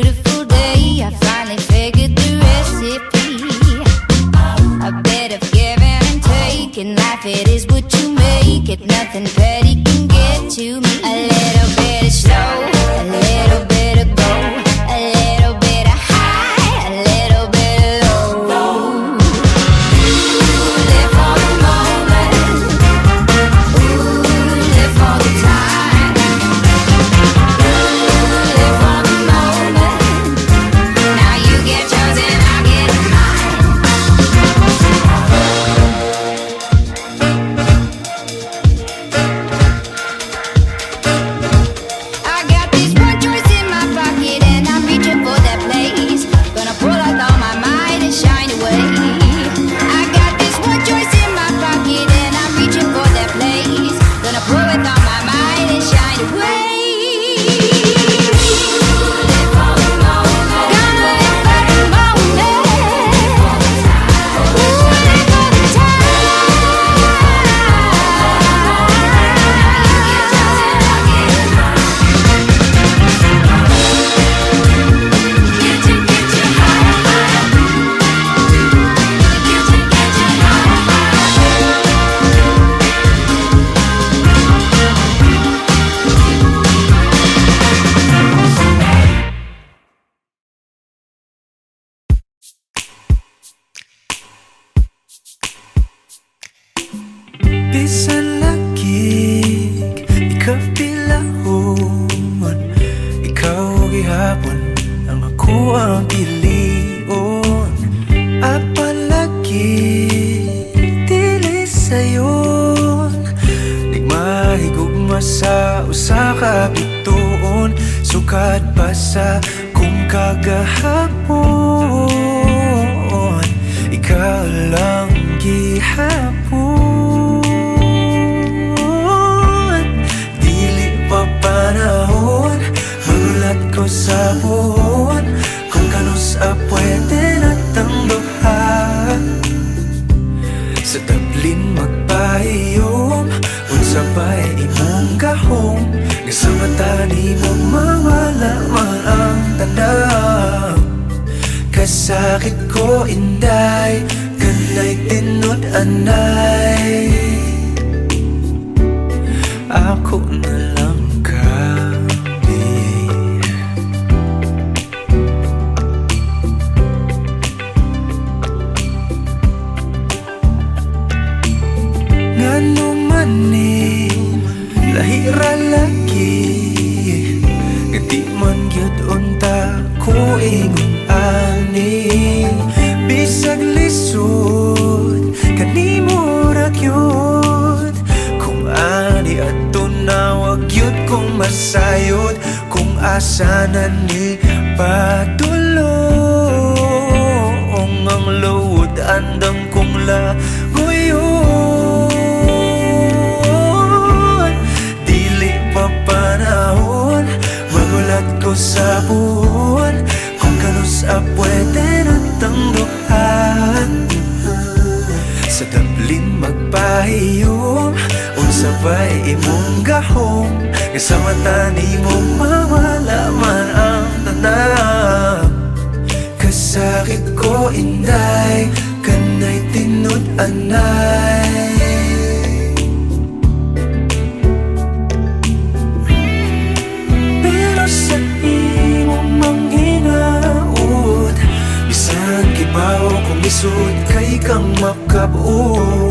beautiful day, I finally figured the recipe. A bit of giving and taking, life it is what you make it. Nothing petty can get to me. A little bit of slow, a little bit of go, a little bit of high, a little bit of low. Live for the moment, ooh, live for the time. Live for the moment, now you get yours and I get mine. I got this one choice in my pocket and I'm reaching for that place. Gonna pull out all my might and shine away. I got this one choice in my pocket and I'm reaching for that place. Gonna pull with all my might and shine away. Live for the moment. Gonna live for the moment. Ooh, live for the Bisan lagig, ikapilahon. Ikaw gihapon, ang ako ang pilion. Apalagi, dili sayon. Di mahigugma sa usa ka bituon. Sukad pa sa kung kagahapon. Ikaw lang gihapon. Dili pa panahon, magulat ko sa buhon. Kung kanus pwede natang duha. Sa tablin magpahiyom, unsa ba'y imong gahom. Nga sa mata ni mo mawala man ang tanaw. Kasakit ko inday, kanay tinod anay. Ako na lang kami. Ngano man ni lahira lagi, nga di man gyud unta ko ingon ani. Bisag lisod kanimo ra gyud, kung ani ato na wag gyud kong masayod. Kung asa na ni padulong ang load andang kong lagoyon. Dili pa panahon, magulat ko sa buwan. Kung kanus pwede natang duhan. Sa tablin magpahiyom, unsa ba'y imong gahom. Nga sa mata ni mo mawala man ang tanaw. Kasakit ko inday, kanay tinod anay. Pero sa imong manghinaot, bisan kibaw kung isod kay kang makabuot.